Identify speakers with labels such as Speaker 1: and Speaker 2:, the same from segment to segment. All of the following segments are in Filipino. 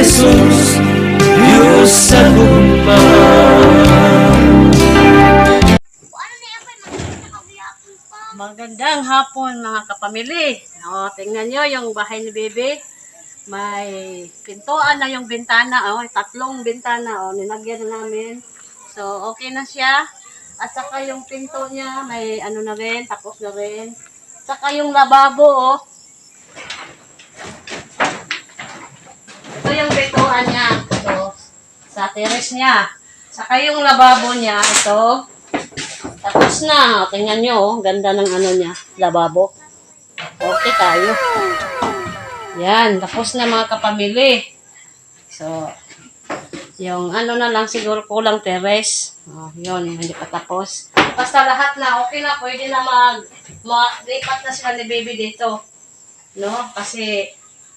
Speaker 1: Jesus, Diyos sa lumang.
Speaker 2: Magandang hapon mga kapamilya. O, tingnan nyo yung bahay ni Bebe. May pintuan na yung bintana. O, tatlong bintana. O, ninagyan na namin. So, okay na siya. At saka yung pinto niya, may ano na rin, tapos na rin. Saka yung lababo, o. Ito yung pintuan niya. Ito, sa terrace niya. Saka yung lababo niya, ito. Tapos na. Tingnan nyo, oh. Ganda ng ano niya. Lababo. Okay tayo. Yan. Tapos na mga kapamilya. So, yung ano na lang siguro kulang terrace. Oh, yun. Hindi pa tapos. Basta lahat na. Okay na. Pwede na lipat na sila ni Baby dito. No? Kasi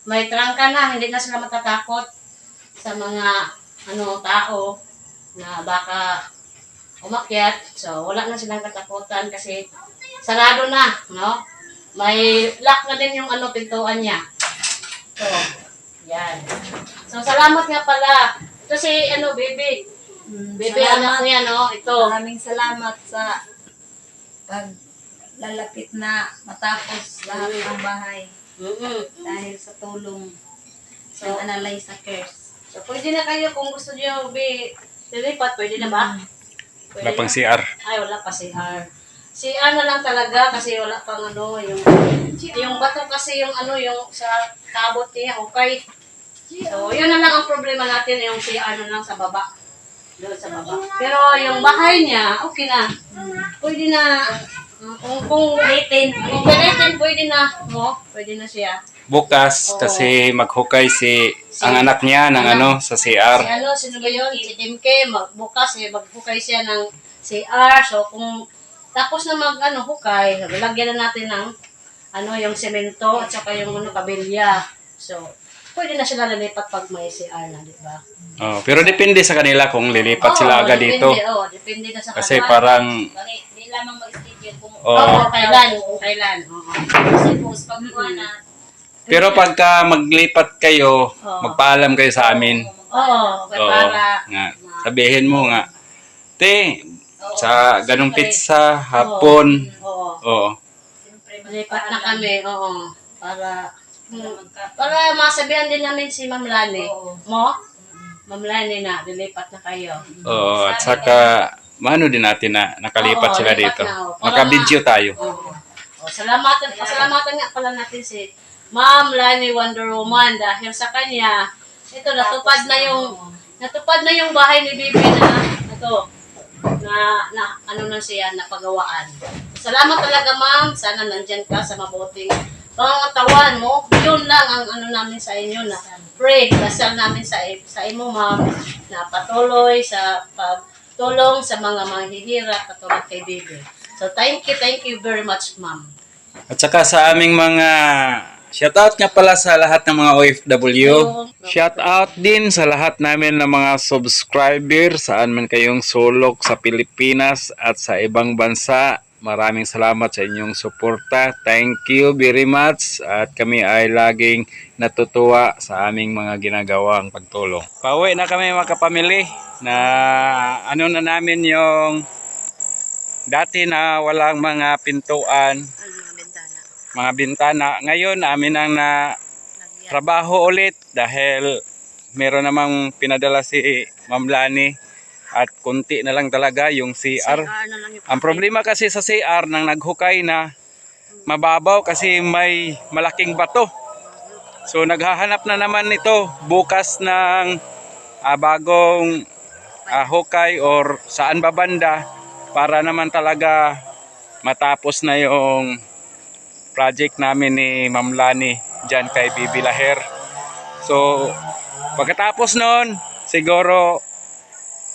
Speaker 2: may trangka na. Hindi na sila matatakot sa mga tao na baka umakyat. So, wala na silang katakutan kasi sarado na, no? May lock na din yung pintuan niya. So, yan. So, salamat nga pala. Ito si, Baby. Baby, anak niya, no? Ito.
Speaker 3: Maraming salamat sa paglalapit na matapos lahat ng bahay. Dahil sa tulong ng Analyza Cares.
Speaker 2: So, pwede na kayo kung gusto niyo, lilipat, pwede na ba?
Speaker 4: Wala pang CR.
Speaker 2: Ay, wala pa CR. CR na lang talaga kasi wala pang yung bato kasi yung yung sa kabot niya, okay. So, yun na lang ang problema natin, yung CR na lang sa baba. Doon sa baba. Pero yung bahay niya, okay na. Pwede na, kung ulitin, pwede na, pwede na siya.
Speaker 4: Bukas, kasi maghukay ang anak niya ng sa CR.
Speaker 2: Sino ba yun? Si Timke, bukas maghukay siya ng CR. So, kung tapos na hukay, lagyan na natin ng yung semento at saka yung kabilya. So, pwede na sila lilipat pag may CR na, di ba?
Speaker 4: Oh, pero depende sa kanila kung lilipat sila agad dito.
Speaker 2: Depende na sa
Speaker 4: Kasi
Speaker 2: kanila.
Speaker 4: parang
Speaker 3: Hindi lamang mag-schedule kung
Speaker 2: kailan.
Speaker 3: kasi post pag na.
Speaker 4: pero pagka maglipat kayo, magpaalam kayo sa amin.
Speaker 2: Oo,
Speaker 4: Oo,
Speaker 2: para
Speaker 4: nga. Sabihin mo nga, te, sa ganong pizza, hapon. Oo.
Speaker 2: lipat na kami, oo. Para masabihan din namin si Ma'am Lani. Ma'am Lani na, lilipat na kayo.
Speaker 4: Oo, at saka, maano din natin na nakalipat sila
Speaker 2: lipat
Speaker 4: dito.
Speaker 2: na,
Speaker 4: Maka-video tayo.
Speaker 2: Pasalamatan nga pala natin si Ma'am Lani Wonder Woman dahil sa kanya, ito natupad na yung bahay ni Bibi na siya napagawaan. Salamat talaga ma'am, sana nandyan ka sa mabuting pangatawan mo. Yun lang ang namin sa inyo na pray, dasal namin sa imo ma'am na patuloy sa pagtulong sa mga manghihirap katulad kay Bibi. So thank you very much ma'am.
Speaker 4: At saka sa aming mga shoutout nga pala sa lahat ng mga OFW. Shoutout din sa lahat namin ng mga subscriber saan man kayong sulok sa Pilipinas at sa ibang bansa. Maraming salamat sa inyong suporta. Thank you very much. At kami ay laging natutuwa sa aming mga ginagawang pagtulong. Pauwi na kami mga kapamilya na na namin yung dati na walang mga pintuan. Mga bintana. Ngayon, amin ang trabaho ulit dahil meron namang pinadala si Ma'am Lani at kunti na lang talaga yung CR. Ang problema kasi sa CR nang naghukay na mababaw kasi may malaking bato. So naghahanap na naman ito bukas ng bagong hukay or saan babanda para naman talaga matapos na yung project namin ni Ma'am Lani dyan kay Bibi Laher. So, pagkatapos nun, siguro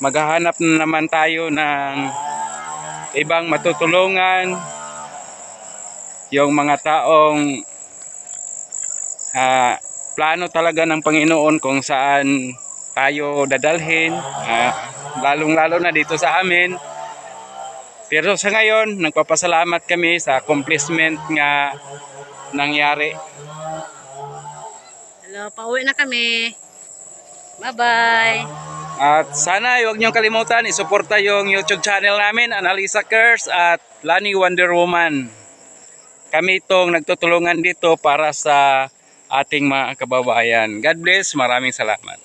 Speaker 4: maghahanap na naman tayo ng ibang matutulungan, yung mga taong plano talaga ng Panginoon kung saan tayo dadalhin, lalong-lalo na dito sa amin. Pero sa ngayon, nagpapasalamat kami sa accomplishment nga nangyari.
Speaker 2: Hello, pauwi na kami. Bye-bye.
Speaker 4: At sana huwag niyong kalimutan, isuporta yung YouTube channel namin, Annalisa Curse at Lani Wonder Woman. Kami itong nagtutulungan dito para sa ating mga kababayan. God bless, maraming salamat.